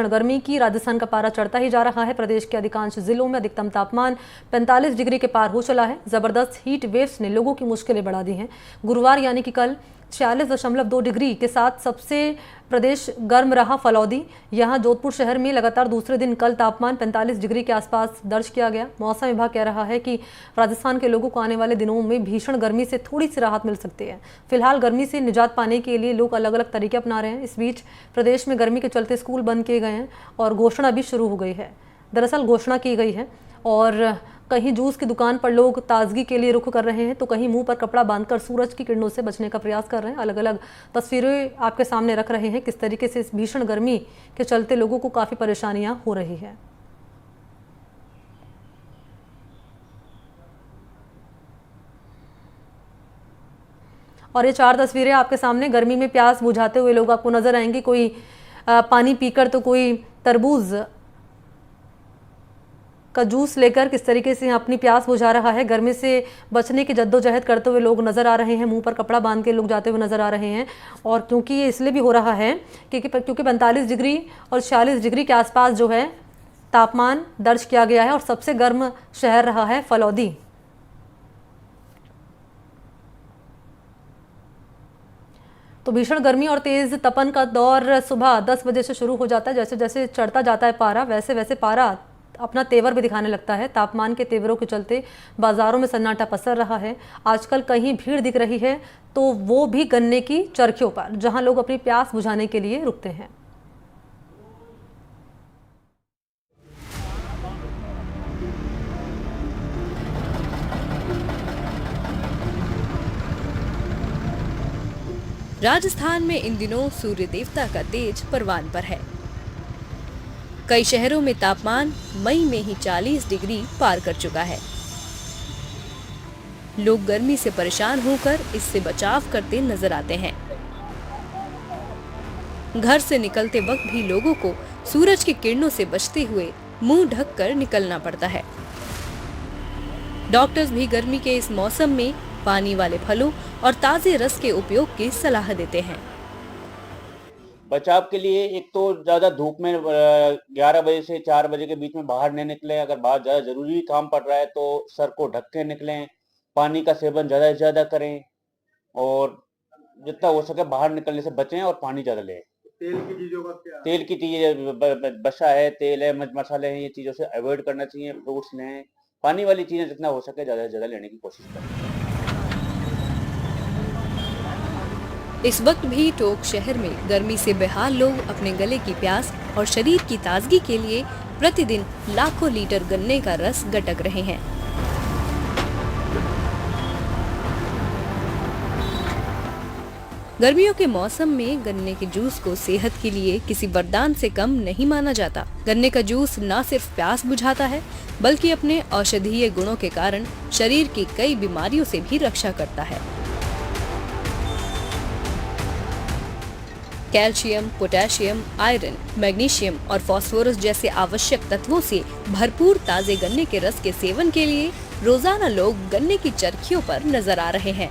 गर्मी की राजस्थान का पारा चढ़ता ही जा रहा है। प्रदेश के अधिकांश जिलों में अधिकतम तापमान 45 डिग्री के पार हो चला है। जबरदस्त हीट वेव्स ने लोगों की मुश्किलें बढ़ा दी हैं। गुरुवार यानी कि कल 46.2 डिग्री के साथ सबसे प्रदेश गर्म रहा फलौदी। यहां जोधपुर शहर में लगातार दूसरे दिन कल तापमान 45 डिग्री के आसपास दर्ज किया गया। मौसम विभाग कह रहा है कि राजस्थान के लोगों को आने वाले दिनों में भीषण गर्मी से थोड़ी सी राहत मिल सकती है। फिलहाल गर्मी से निजात पाने के लिए लोग अलग अलग तरीके अपना रहे हैं। इस बीच प्रदेश में गर्मी के चलते स्कूल बंद किए गए हैं और घोषणा भी शुरू हो गई है। दरअसल घोषणा की गई है और कहीं जूस की दुकान पर लोग ताजगी के लिए रुख कर रहे हैं तो कहीं मुंह पर कपड़ा बांधकर सूरज की किरणों से बचने का प्रयास कर रहे हैं। अलग अलग तस्वीरें आपके सामने रख रहे हैं किस तरीके से इस भीषण गर्मी के चलते लोगों को काफ़ी परेशानियां हो रही है। और ये 4 तस्वीरें आपके सामने गर्मी में प्यास बुझाते हुए लोग आपको नजर आएंगे। कोई पानी पीकर तो कोई तरबूज का जूस लेकर किस तरीके से अपनी प्यास बुझा रहा है। गर्मी से बचने की जद्दोजहद करते हुए लोग नज़र आ रहे हैं। मुंह पर कपड़ा बांध के लोग जाते हुए नज़र आ रहे हैं। और क्योंकि ये इसलिए भी हो रहा है क्योंकि 45 डिग्री और 46 डिग्री के आसपास जो है तापमान दर्ज किया गया है और सबसे गर्म शहर रहा है फलौदी। तो भीषण गर्मी और तेज तपन का दौर सुबह 10 बजे से शुरू हो जाता है। जैसे जैसे चढ़ता जाता है पारा वैसे वैसे पारा अपना तेवर भी दिखाने लगता है। तापमान के तेवरों के चलते बाजारों में सन्नाटा पसर रहा है। आजकल कहीं भीड़ दिख रही है तो वो भी गन्ने की चरखियों पर, जहां लोग अपनी प्यास बुझाने के लिए रुकते हैं। राजस्थान में इन दिनों सूर्य देवता का तेज परवान पर है। कई शहरों में तापमान मई में ही 40 डिग्री पार कर चुका है। लोग गर्मी से परेशान होकर इससे बचाव करते नजर आते हैं। घर से निकलते वक्त भी लोगों को सूरज की किरणों से बचते हुए मुंह ढककर निकलना पड़ता है। डॉक्टर्स भी गर्मी के इस मौसम में पानी वाले फलों और ताजे रस के उपयोग की सलाह देते हैं। बचाव के लिए एक तो ज्यादा धूप में 11 बजे से 4 बजे के बीच में बाहर नहीं निकले। अगर बाहर ज्यादा जरूरी काम पड़ रहा है तो सर को ढक के निकलें। पानी का सेवन ज्यादा से ज्यादा करें और जितना हो सके बाहर निकलने से बचें और पानी ज्यादा लें। तेल की चीजों का क्या? तेल की चीजें बसा है, तेल है, मसाले हैं, ये चीजों से अवॉइड करना चाहिए। फ्रूट्स लें, पानी वाली चीजें जितना हो सके ज्यादा से ज्यादा लेने की कोशिश करें। इस वक्त भी टोंक शहर में गर्मी से बेहाल लोग अपने गले की प्यास और शरीर की ताजगी के लिए प्रतिदिन लाखों लीटर गन्ने का रस गटक रहे हैं। गर्मियों के मौसम में गन्ने के जूस को सेहत के लिए किसी वरदान से कम नहीं माना जाता। गन्ने का जूस न सिर्फ प्यास बुझाता है बल्कि अपने औषधीय गुणों के कारण शरीर की कई बीमारियों से भी रक्षा करता है। कैल्शियम, पोटेशियम, आयरन, मैग्नीशियम और फास्फोरस जैसे आवश्यक तत्वों से भरपूर ताजे गन्ने के रस के सेवन के लिए रोजाना लोग गन्ने की चरखियों पर नजर आ रहे हैं।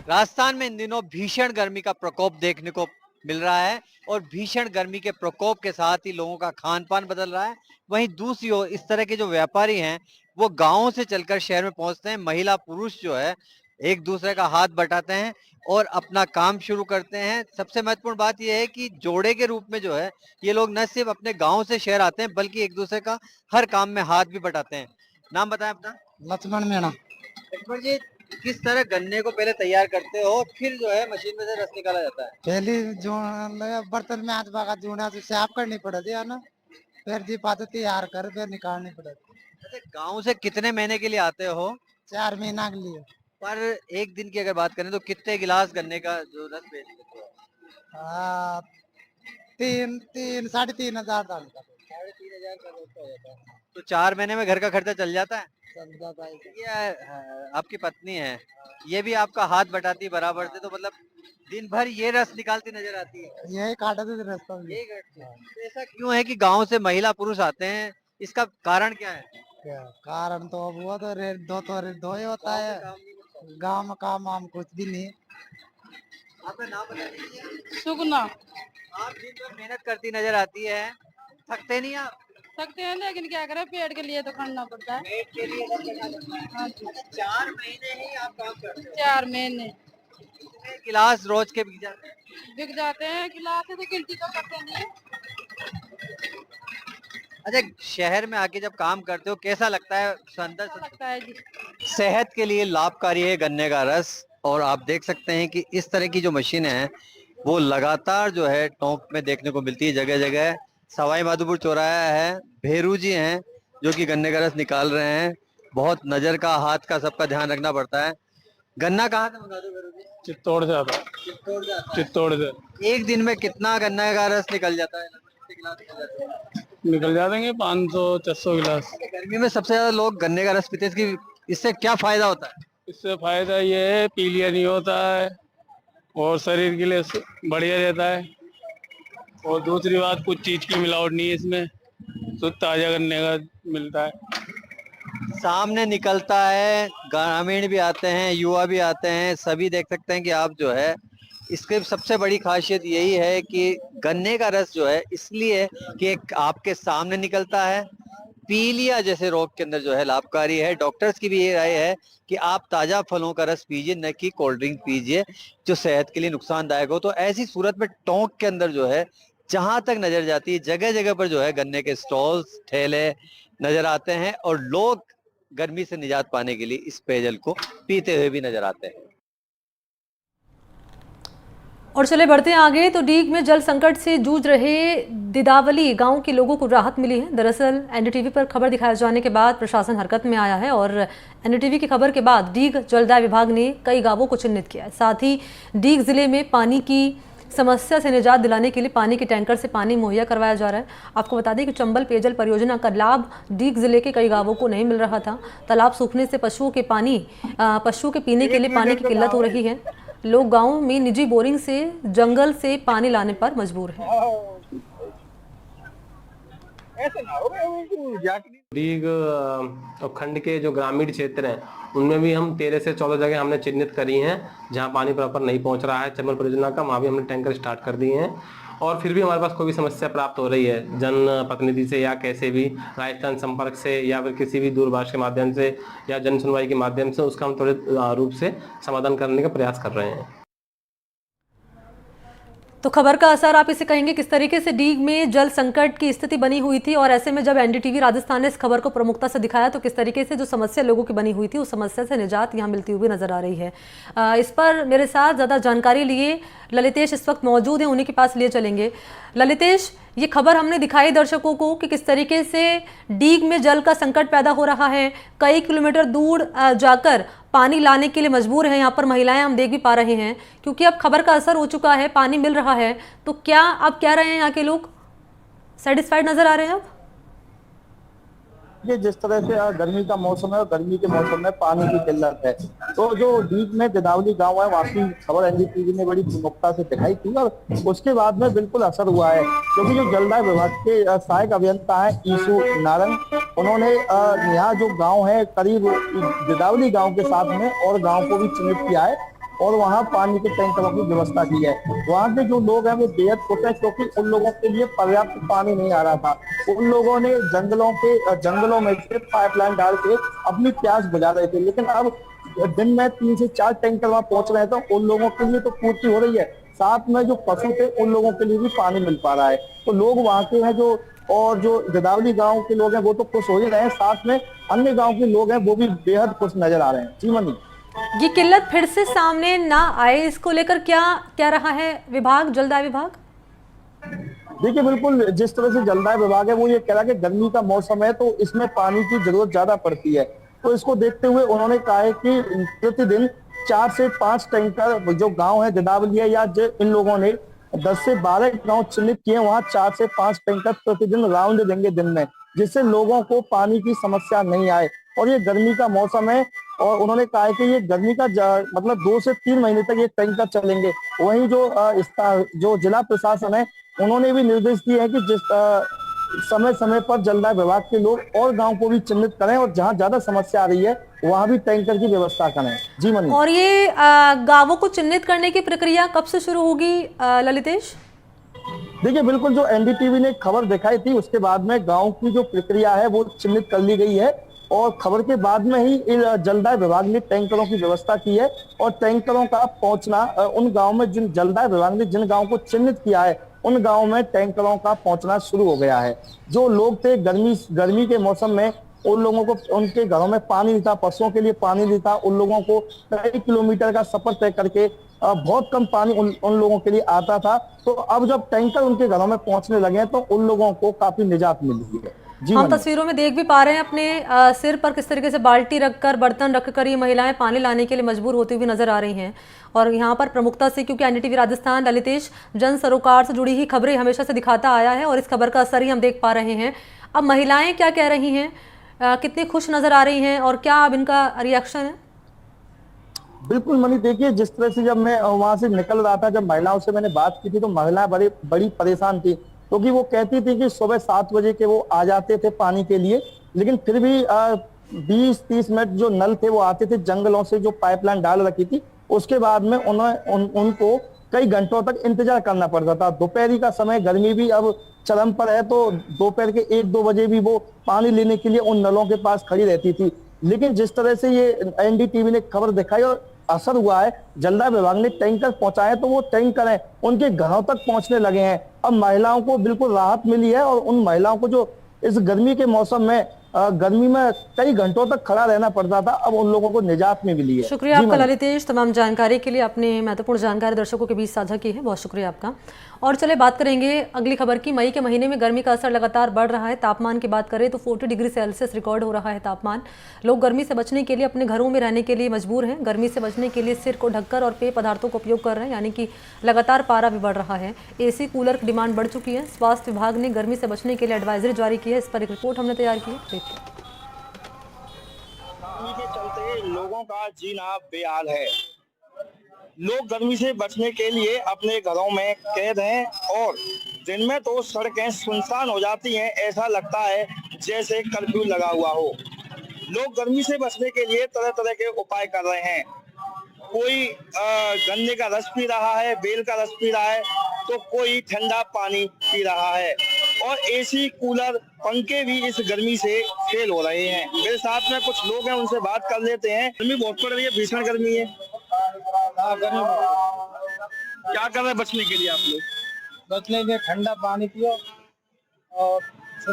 राजस्थान में इन दिनों भीषण गर्मी का प्रकोप देखने को मिल रहा है और भीषण गर्मी के प्रकोप के साथ ही लोगों का खान पान बदल रहा है। वहीं दूसरी ओर इस तरह के जो व्यापारी हैं वो गांवों से चलकर शहर में पहुंचते हैं। महिला पुरुष जो है एक दूसरे का हाथ बटाते हैं और अपना काम शुरू करते हैं। सबसे महत्वपूर्ण बात यह है कि जोड़े के रूप में जो है ये लोग न सिर्फ अपने गाँव से शहर आते हैं बल्कि एक दूसरे का हर काम में हाथ भी बटाते हैं। नाम बताएं अपना। लक्ष्मण मीणा। लक्ष्मण जी, किस तरह गन्ने को पहले तैयार करते हो फिर जो है मशीन में से रस निकाला जाता है? पहले जो बर्तन में हाथ भागा जोड़ा तो साफ करनी पड़ती है ना, फिर जी पाते तैयार कर फिर निकालनी पड़ती। अच्छा, गाँव से कितने महीने के लिए आते हो? 4 महीना के लिए। पर एक दिन की अगर बात करें तो कितने गिलास गन्ने का जो रस बेच देते हो? 3,000-3,500 डाल का। 3,500 का रोज का हो जाता है। तो 4 महीने में घर का खर्चा चल जाता है? चल जाता है। ये आपकी पत्नी है, ये भी आपका हाथ बटाती बराबर से, तो मतलब दिन भर ये रस निकालती नजर आती है? यही काटा थे रास्ता में। यही करती है। तो ऐसा क्यों है कि गांव से महिला पुरुष आते हैं, इसका कारण क्या है? क्या कारण तो अब वो तो दो ही होता है। काम नहीं होता। गाँव में काम वाम कुछ भी नहीं। आपका नाम बता दीजिए। सुगना। आप दिन भर मेहनत करती नजर आती है, थकते नहीं आप? थकते हैं लेकिन क्या करें, पेट के लिए तो करना पड़ता है। पेट के लिए सब करना पड़ता है। हाँ जी। अच्छा, 4 महीने ही आप काम करते हो? 4 महीने। कितने गिलास रोज के बिक जाते हैं? बिक जाते हैं, खिलाते तो गिनती तो करते नहीं। अच्छा, शहर में आके जब काम करते हो कैसा लगता है? अंदर अच्छा लगता है जी। सेहत के लिए लाभकारी है गन्ने का रस। और आप देख सकते हैं कि इस तरह की जो मशीनें हैं वो लगातार जो है टोंक में देखने को मिलती है जगह जगह। सवाई माधोपुर चौराहा है, भेरू जी हैं जो कि गन्ने का रस निकाल रहे हैं। बहुत नजर का, हाथ का, सबका ध्यान रखना पड़ता है। गन्ना कहाँ से मंगा दो भेरू जी? चित्तौड़ से आता है। चित्तौड़ से आता है। चित्तौड़ से एक दिन में कितना गन्ने का रस निकल जाता है? लगभग कितने गिलास निकल जाते हैं? निकल जाएंगे 500-600 गिलास। गर्मी में सबसे ज्यादा लोग गन्ने का रस पीते हैं, इससे क्या फायदा होता है? इससे फायदा ये है, पीलिया नहीं होता है और शरीर के लिए बढ़िया रहता है। और दूसरी बात, कुछ चीज की मिलावट नहीं है इसमें, शुद्ध ताजा गन्ने का मिलता है। सामने निकलता है, ग्रामीण भी आते हैं, युवा भी आते हैं, सभी देख सकते हैं कि आप जो है इसके सबसे बड़ी खासियत यही है कि गन्ने का रस जो है इसलिए कि एक आपके सामने निकलता है, पीलिया जैसे रोग के अंदर जो है लाभकारी है। डॉक्टर्स की भी ये राय है कि आप ताजा फलों का रस पीजिए, न कि कोल्ड ड्रिंक पीजिए जो सेहत के लिए नुकसानदायक हो। तो ऐसी सूरत में टोंक के अंदर जो है जहां तक नजर जाती है जगह जगह पर जो है गन्ने के स्टॉल्स, ठेले नजर आते हैं और लोग गर्मी से निजात पाने के लिए इस पेयजल को पीते हुए भी नजर आते हैं। और चले बढ़ते हैं आगे। तो डीग में जल संकट से जूझ रहे दिदावली गांव के लोगों को राहत मिली है। दरअसल एनडीटीवी पर खबर दिखाए जाने के बाद प्रशासन हरकत में आया है और एनडीटीवी की खबर के बाद डीग जलदाय विभाग ने कई गांवों को चिन्हित किया है। साथ ही डीग जिले में पानी की समस्या से निजात दिलाने के लिए पानी के टैंकर से पानी मुहैया करवाया जा रहा है। आपको बता दें कि चंबल पेयजल परियोजना का लाभ डीग जिले के कई गांवों को नहीं मिल रहा था। तालाब सूखने से पशुओं के पीने के लिए पानी की किल्लत हो रही है। लोग गांव में निजी बोरिंग से जंगल से पानी लाने पर मजबूर हैं। डीग और खंड के जो ग्रामीण क्षेत्र हैं उनमें भी हम 13 से 14 जगह हमने चिन्हित करी हैं जहां पानी प्रॉपर नहीं पहुंच रहा है चंबल परियोजना का। वहां भी हमने टैंकर स्टार्ट कर दिए हैं और फिर भी हमारे पास कोई भी समस्या प्राप्त हो रही है जन प्रतिनिधि से या कैसे भी राजस्थान संपर्क से या फिर किसी भी दूरभाष के माध्यम से या जन सुनवाई के माध्यम से उसका हम त्वरित रूप से समाधान करने का प्रयास कर रहे हैं। तो खबर का असर आप इसे कहेंगे किस तरीके से डीग में जल संकट की स्थिति बनी हुई थी और ऐसे में जब एनडीटीवी राजस्थान ने इस खबर को प्रमुखता से दिखाया तो किस तरीके से जो समस्या लोगों की बनी हुई थी उस समस्या से निजात यहाँ मिलती हुई नजर आ रही है। इस पर मेरे साथ ज़्यादा जानकारी लिए ललितेश इस वक्त मौजूद हैं, उन्हीं के पास लिए चलेंगे। ललितेश, ये खबर हमने दिखाई दर्शकों को कि किस तरीके से डीग में जल का संकट पैदा हो रहा है। कई किलोमीटर दूर जाकर पानी लाने के लिए मजबूर हैं यहाँ पर महिलाएं, हम देख भी पा रहे हैं क्योंकि अब खबर का असर हो चुका है, पानी मिल रहा है। तो क्या आप कह रहे हैं यहाँ के लोग सेटिस्फाइड नजर आ रहे हैं अब? ये जिस तरह से गर्मी का मौसम है और गर्मी के मौसम में पानी की किल्लत है तो जो डीग में दिदावली गांव है वहाँ की खबर एनडीटीवी ने बड़ी प्रमुखता से दिखाई थी और उसके बाद में बिल्कुल असर हुआ है क्योंकि जो जलदाय विभाग के सहायक अभियंता है ईशु नारंग, उन्होंने यहाँ जो गाँव है करीब दिदावली गाँव के साथ में और गाँव को भी चिन्हित किया है और वहाँ पानी के टैंकरों की व्यवस्था की है। वहाँ के जो लोग हैं वो बेहद खुश हैं क्योंकि उन लोगों के लिए पर्याप्त पानी नहीं आ रहा था। उन लोगों ने जंगलों में से पाइपलाइन डाल के अपनी प्यास बुझा रहे थे, लेकिन अब दिन में 3 से 4 टैंकर वहाँ पहुंच रहे हैं तो उन लोगों के लिए तो पूर्ति हो रही है, साथ में जो पशु थे उन लोगों के लिए भी पानी मिल पा रहा है। तो लोग वहाँ के हैं जो दिदावली गाँव के लोग हैं वो तो खुश हो ही रहे हैं, साथ में अन्य गाँव के लोग हैं वो भी बेहद खुश नजर आ रहे हैं। जी मनी, ये किल्लत फिर से सामने ना आए इसको लेकर क्या कह रहा है विभाग, जलदाय विभाग? देखिए बिल्कुल जिस तरह से जलदाय विभाग है वो ये कह रहा है कि गर्मी का मौसम है तो इसमें पानी की जरूरत ज्यादा पड़ती है। तो इसको देखते हुए उन्होंने कहा है कि प्रतिदिन 4 से 5 टैंकर जो गांव है दिदावली है या इन लोगों ने 10 से 12 गांव चिन्हित किए, वहां 4 से 5 टैंकर प्रतिदिन राउंड देंगे दिन में, जिससे लोगों को पानी की समस्या नहीं आए। और ये गर्मी का मौसम है और उन्होंने कहा है कि ये गर्मी का मतलब 2 से 3 महीने तक ये टैंकर चलेंगे। वहीं जो जिला प्रशासन है उन्होंने भी निर्देश दिए हैं कि जिस समय समय पर जलदाय विभाग के लोग और गांव को भी चिन्हित करें और जहां ज्यादा समस्या आ रही है वहाँ भी टैंकर की व्यवस्था करें। जी मनी। और ये गांवों को चिन्हित करने की प्रक्रिया कब से शुरू होगी ललितेश? देखिए बिल्कुल, जो एनडीटीवी ने खबर दिखाई थी उसके बाद में गांव की जो प्रक्रिया है वो चिन्हित कर ली गई है और खबर के बाद में ही जलदाय विभाग ने टैंकरों की व्यवस्था की है और टैंकरों का पहुंचना उन गांव में, जिन जलदाय विभाग ने जिन गांव को चिन्हित किया है उन गांव में टैंकरों का पहुंचना शुरू हो गया है। जो लोग थे गर्मी के मौसम में, उन लोगों को उनके घरों में पानी नहीं था, पशुओं के लिए पानी नहीं था, उन लोगों को कई किलोमीटर का सफर तय करके बहुत कम पानी उन लोगों के लिए आता था। तो अब जब टैंकर उनके घरों में पहुंचने लगे हैं तो उन लोगों को काफी निजात मिली है। जी हम तस्वीरों में देख भी पा रहे हैं अपने सिर पर किस तरीके से बाल्टी रखकर, बर्तन रखकर ये महिलाएं पानी लाने के लिए मजबूर होती हुई नजर आ रही हैं। और यहाँ पर प्रमुखता से, क्योंकि एनडीटीवी राजस्थान ललितेश जन सरोकार से जुड़ी ही खबरें हमेशा से दिखाता आया है और इस खबर का असर ही हम देख पा रहे हैं। अब महिलाएं क्या कह रही हैं, कितनी खुश नजर आ रही हैं और क्या अब इनका रिएक्शन है? बिल्कुल मनी, देखिए जिस तरह से जब मैं वहां से निकल रहा था, जब महिलाओं से मैंने बात की थी तो महिलाएं बड़ी परेशान थी, क्योंकि वो कहती थी कि सुबह 7 बजे के वो आ जाते थे पानी के लिए, लेकिन फिर भी 20-30 मिनट जो नल थे वो आते थे जंगलों से, जो पाइपलाइन डाल रखी थी उसके बाद में उनको कई घंटों तक इंतजार करना पड़ता था। दोपहरी का समय, गर्मी भी अब चरम पर है, तो दोपहर के 1-2 बजे भी वो पानी लेने के लिए उन नलों के पास खड़ी रहती थी। लेकिन जिस तरह से ये एनडीटीवी ने खबर दिखाई और असर हुआ है, जलदाय विभाग ने टैंकर पहुंचाए तो वो टैंकर है उनके घरों तक पहुंचने लगे हैं। अब महिलाओं को बिल्कुल राहत मिली है और उन महिलाओं को जो इस गर्मी के मौसम में गर्मी में कई घंटों तक खड़ा रहना पड़ता था, अब उन लोगों को निजात में मिली है। शुक्रिया आपका ललितेश, तमाम जानकारी के लिए। आपने महत्वपूर्ण जानकारी दर्शकों के बीच साझा की है, बहुत शुक्रिया आपका। और चले बात करेंगे अगली खबर की। मई के महीने में गर्मी का असर लगातार बढ़ रहा है। तापमान की बात करें तो 40 डिग्री सेल्सियस रिकॉर्ड हो रहा है तापमान। लोग गर्मी से बचने के लिए अपने घरों में रहने के लिए मजबूर हैं। गर्मी से बचने के लिए सिर को ढककर और पेय पदार्थों का उपयोग कर रहे हैं, यानी कि लगातार पारा भी बढ़ रहा है। एसी कूलर की डिमांड बढ़ चुकी है। स्वास्थ्य विभाग ने गर्मी से बचने के लिए एडवाइजरी जारी की है। इस पर एक रिपोर्ट हमने तैयार की है, देखिए। गर्मी के चलते लोगों का जीना बेहाल है। लोग गर्मी से बचने के लिए अपने घरों में कैद हैं और दिन में तो सड़कें सुनसान हो जाती हैं, ऐसा लगता है जैसे कर्फ्यू लगा हुआ हो। लोग गर्मी से बचने के लिए तरह तरह के उपाय कर रहे हैं। कोई गन्ने का रस पी रहा है, बेल का रस पी रहा है, तो कोई ठंडा पानी पी रहा है और एसी, कूलर, पंखे भी इस गर्मी से फेल हो रहे हैं। मेरे साथ में कुछ लोग हैं, उनसे बात कर लेते हैं। गर्मी बहुत पड़ रही है, भीषण गर्मी है। क्या कर रहे हैं बचने के लिए आप लोग? बचने के लिए ठंडा पानी पियो और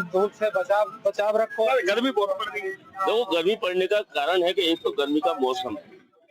धूप से बचाव रखो। गर्मी बहुत पड़ रही है। देखो, गर्मी पड़ने का कारण है कि एक तो गर्मी का मौसम है,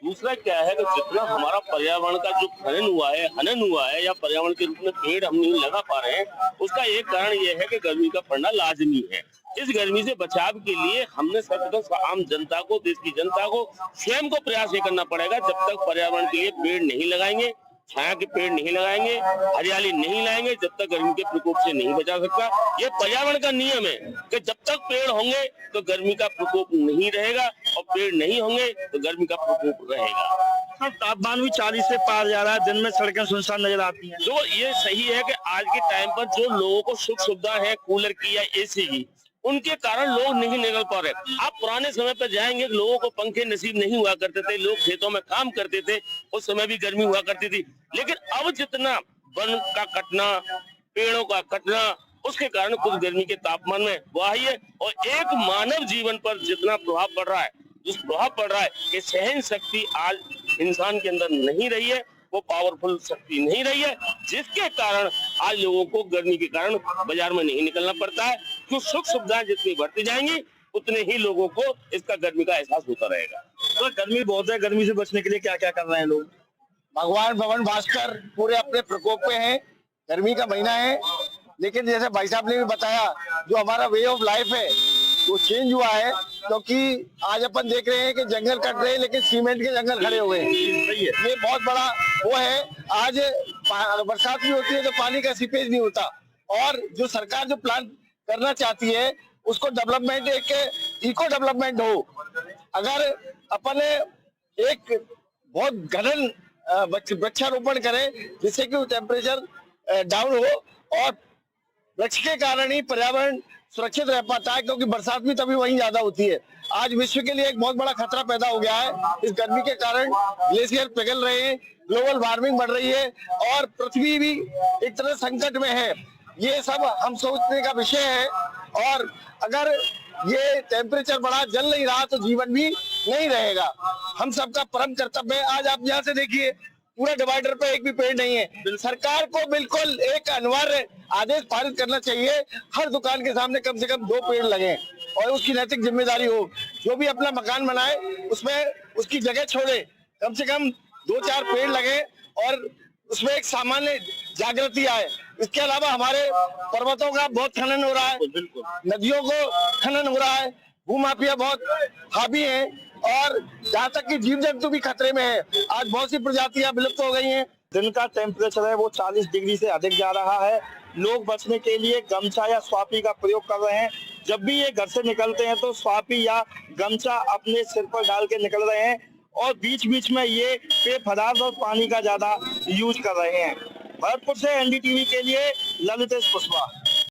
दूसरा क्या है कि जितना हमारा पर्यावरण का जो हनन हुआ है या पर्यावरण के रूप में पेड़ हम नहीं लगा पा रहे हैं, उसका एक कारण ये है कि गर्मी का पड़ना लाजमी है। इस गर्मी से बचाव के लिए हमने सर्वप्रथम आम जनता को, देश की जनता को स्वयं को प्रयास ये करना पड़ेगा, जब तक पर्यावरण के लिए पेड़ नहीं लगाएंगे, छाया के पेड़ नहीं लगाएंगे, हरियाली नहीं लाएंगे, जब तक गर्मी के प्रकोप से नहीं बचा सकता। ये पर्यावरण का नियम है कि जब तक पेड़ होंगे तो गर्मी का प्रकोप नहीं रहेगा और पेड़ नहीं होंगे तो गर्मी का प्रकोप रहेगा। तापमान भी 40 से पार जा रहा है, दिन में सड़कें सुनसान नजर आती हैं। तो ये सही है कि आज के टाइम पर जो लोगों को सुख सुविधा है कूलर की या एसी की, उनके कारण लोग नहीं निकल पा रहे। आप पुराने समय पर जाएंगे, लोगों को पंखे नसीब नहीं हुआ करते थे, लोग खेतों में काम करते थे, उस समय भी गर्मी हुआ करती थी। लेकिन अब जितना वन का कटना, पेड़ों का कटना, उसके कारण कुछ गर्मी के तापमान में वही है। और एक मानव जीवन पर जितना प्रभाव पड़ रहा है, कि सहन शक्ति आज इंसान के अंदर नहीं रही है, वो पावरफुल शक्ति नहीं रही है, जिसके कारण आज लोगों को गर्मी के कारण बाजार में नहीं निकलना पड़ता है। क्यों? सुख सुविधाएं जितनी बढ़ती जाएंगी उतने ही लोगों को इसका गर्मी का एहसास होता रहेगा। तो गर्मी बहुत है, गर्मी से बचने के लिए क्या क्या कर रहे हैं लोग? भगवान भवन भास्कर पूरे अपने प्रकोप पे हैं। गर्मी का महीना है, लेकिन जैसे भाई साहब ने भी बताया, जो हमारा वे ऑफ लाइफ है वो चेंज हुआ है, क्योंकि आज अपन देख रहे हैं कि जंगल कट रहे हैं लेकिन सीमेंट के जंगल खड़े हुए हैं। ये बहुत बड़ा वो है। आज बरसात भी होती है तो पानी का सीपेज नहीं होता, और जो सरकार जो प्लान करना चाहती है उसको डेवलपमेंट, एक इको डेवलपमेंट हो। अगर अपन एक बहुत घन वृक्षारोपण करें जिससे कि टेम्परेचर डाउन हो, और वृक्ष के कारण ही पर्यावरण सुरक्षित रह पाता है, क्योंकि बरसात भी तभी वहीं ज्यादा होती है। आज विश्व के लिए एक बहुत बड़ा खतरा पैदा हो गया है इस गर्मी के कारण। ग्लेशियर पिघल रहे हैं, ग्लोबल वार्मिंग बढ़ रही है और पृथ्वी भी एक तरह संकट में है। ये सब हम सोचने का विषय है, और अगर ये टेम्परेचर बढ़ा, जल नहीं रहा, तो जीवन भी नहीं रहेगा। हम सबका परम कर्तव्य है। आज आप यहाँ से देखिए, पूरा डिवाइडर पे एक भी पेड़ नहीं है। सरकार को बिल्कुल एक अनिवार्य आदेश पारित करना चाहिए, हर दुकान के सामने कम से कम 2 पेड़ लगे, और उसकी नैतिक जिम्मेदारी हो। जो भी अपना मकान बनाए उसमें उसकी जगह छोड़े, कम से कम 2-4 पेड़ लगे और उसमें एक सामान्य जागृति आए। इसके अलावा हमारे पर्वतों का बहुत खनन हो रहा है, नदियों को खनन हो रहा है, भूमाफिया बहुत हावी है, और जहाँ तक कि जीव जंतु भी खतरे में है। आज बहुत सी प्रजातियां विलुप्त हो गई हैं। दिन का टेम्परेचर है वो 40 डिग्री से अधिक जा रहा है। लोग बचने के लिए गमछा या स्वापी का प्रयोग कर रहे हैं। जब भी ये घर से निकलते हैं तो स्वापी या गमछा अपने सिर पर डाल के निकल रहे हैं, और बीच बीच में ये पेय पदार्थ और पानी का ज्यादा यूज कर रहे हैं। भरतपुर से एनडीटीवी के लिए ललितेश कुशवाहा।